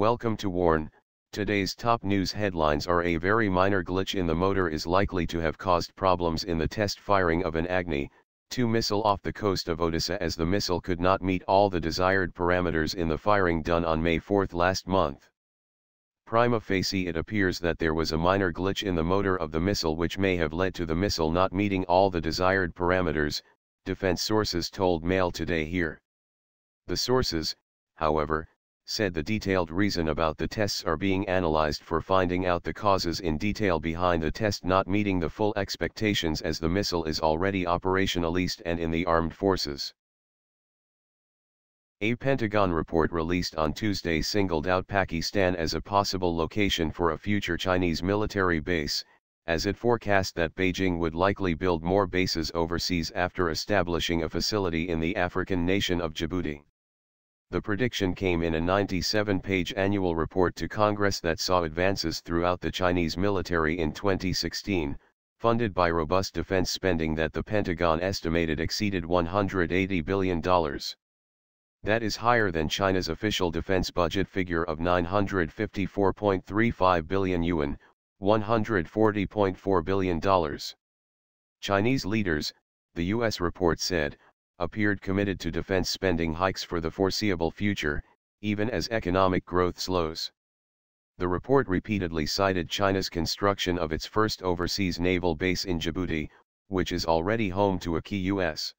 Welcome to Warn. Today's top news headlines are: a very minor glitch in the motor is likely to have caused problems in the test firing of an Agni-II missile off the coast of Odisha, as the missile could not meet all the desired parameters in the firing done on May 4 last month. Prima facie, it appears that there was a minor glitch in the motor of the missile which may have led to the missile not meeting all the desired parameters, defense sources told Mail Today here. The sources, however, said the detailed reason about the tests are being analyzed for finding out the causes in detail behind the test not meeting the full expectations, as the missile is already operationalised and in the armed forces. A Pentagon report released on Tuesday singled out Pakistan as a possible location for a future Chinese military base, as it forecast that Beijing would likely build more bases overseas after establishing a facility in the African nation of Djibouti. The prediction came in a 97-page annual report to Congress that saw advances throughout the Chinese military in 2016, funded by robust defense spending that the Pentagon estimated exceeded $180 billion. That is higher than China's official defense budget figure of 954.35 billion yuan, $140.4 billion. Chinese leaders, the U.S. report said, appeared committed to defense spending hikes for the foreseeable future, even as economic growth slows. The report repeatedly cited China's construction of its first overseas naval base in Djibouti, which is already home to a key U.S.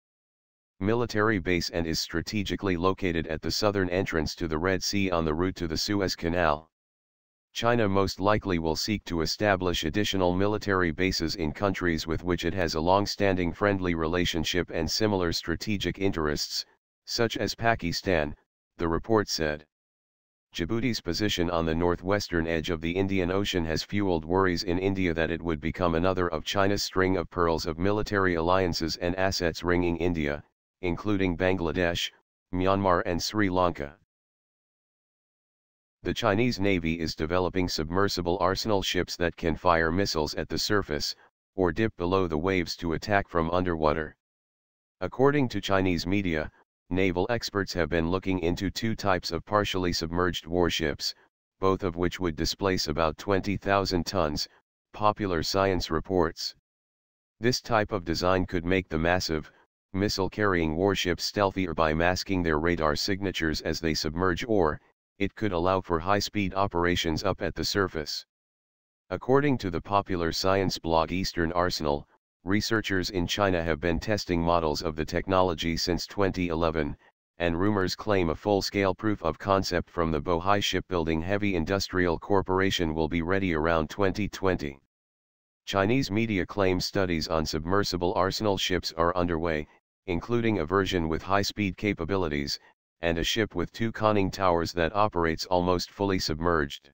military base and is strategically located at the southern entrance to the Red Sea on the route to the Suez Canal. China most likely will seek to establish additional military bases in countries with which it has a long-standing friendly relationship and similar strategic interests, such as Pakistan, the report said. Djibouti's position on the northwestern edge of the Indian Ocean has fueled worries in India that it would become another of China's string of pearls of military alliances and assets ringing India, including Bangladesh, Myanmar and Sri Lanka. The Chinese Navy is developing submersible arsenal ships that can fire missiles at the surface, or dip below the waves to attack from underwater. According to Chinese media, naval experts have been looking into two types of partially submerged warships, both of which would displace about 20,000 tons, Popular Science reports. This type of design could make the massive, missile-carrying warships stealthier by masking their radar signatures as they submerge, or it could allow for high-speed operations up at the surface. According to the Popular Science blog Eastern Arsenal, researchers in China have been testing models of the technology since 2011, and rumors claim a full-scale proof of concept from the Bohai Shipbuilding Heavy Industrial Corporation will be ready around 2020. Chinese media claim studies on submersible arsenal ships are underway, including a version with high-speed capabilities, and a ship with two conning towers that operates almost fully submerged.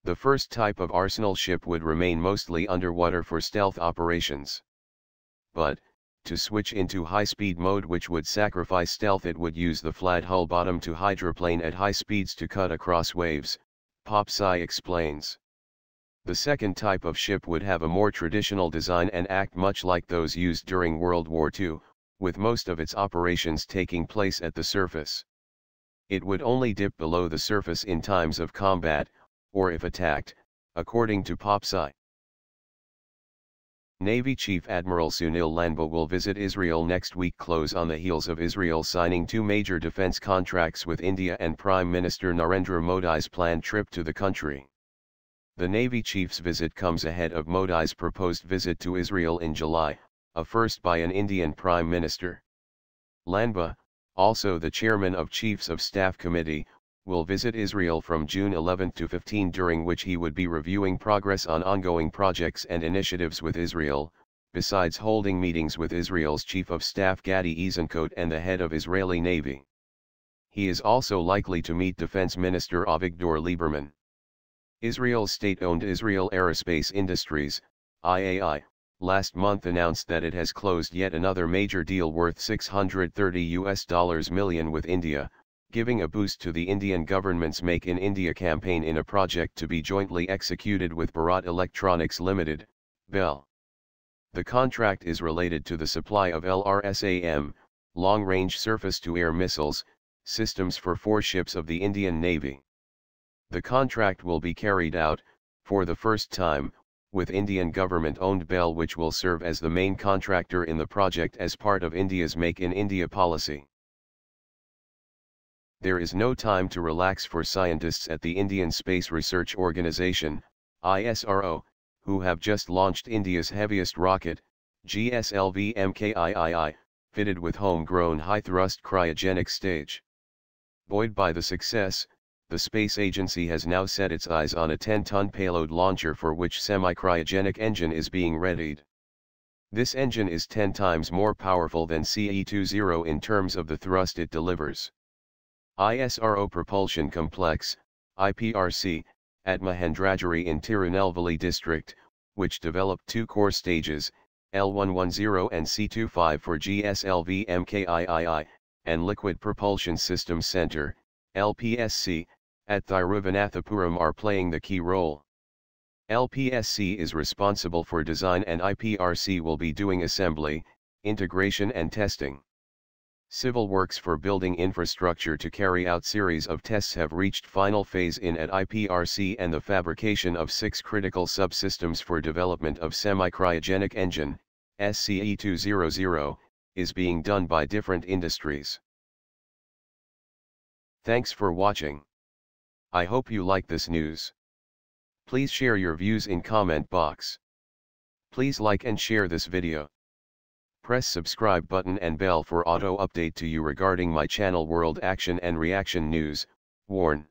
The first type of arsenal ship would remain mostly underwater for stealth operations. But, to switch into high-speed mode, which would sacrifice stealth, it would use the flat hull bottom to hydroplane at high speeds to cut across waves, PopSci explains. The second type of ship would have a more traditional design and act much like those used during World War II, with most of its operations taking place at the surface. It would only dip below the surface in times of combat, or if attacked, according to PopSci. Navy Chief Admiral Sunil Lanba will visit Israel next week, close on the heels of Israel signing two major defense contracts with India and Prime Minister Narendra Modi's planned trip to the country. The Navy Chief's visit comes ahead of Modi's proposed visit to Israel in July, a first by an Indian Prime Minister. Lanba, also the chairman of Chiefs of Staff Committee, will visit Israel from June 11 to 15, during which he would be reviewing progress on ongoing projects and initiatives with Israel, besides holding meetings with Israel's Chief of Staff Gadi Eisenkot and the head of Israeli Navy. He is also likely to meet Defense Minister Avigdor Lieberman. Israel's state-owned Israel Aerospace Industries, IAI, last month announced that it has closed yet another major deal worth $630 million with India, giving a boost to the Indian government's Make in India campaign in a project to be jointly executed with Bharat Electronics Limited, BEL. The contract is related to the supply of LRSAM, long-range surface-to-air missiles, systems for 4 ships of the Indian Navy. The contract will be carried out, for the first time, with Indian government-owned BEL, which will serve as the main contractor in the project as part of India's Make in India policy. There is no time to relax for scientists at the Indian Space Research Organisation, ISRO, who have just launched India's heaviest rocket, PSLV MKIII, fitted with homegrown high-thrust cryogenic stage. Buoyed by the success, the space agency has now set its eyes on a 10-ton payload launcher for which semi-cryogenic engine is being readied. This engine is 10 times more powerful than CE-20 in terms of the thrust it delivers. ISRO Propulsion Complex, IPRC, at Mahendragiri in Tirunelveli district, which developed two core stages, L110 and C25 for PSLV MKIII, and Liquid Propulsion Systems Center, LPSC, at Thiruvananthapuram are playing the key role. LPSC is responsible for design and IPRC will be doing assembly, integration and testing. Civil works for building infrastructure to carry out series of tests have reached final phase in at IPRC, and the fabrication of 6 critical subsystems for development of semi-cryogenic engine, SCE-200, is being done by different industries. Thanks for watching. I hope you like this news. Please share your views in comment box. Please like and share this video. Press subscribe button and bell for auto update to you regarding my channel World Action and Reaction News. Warn.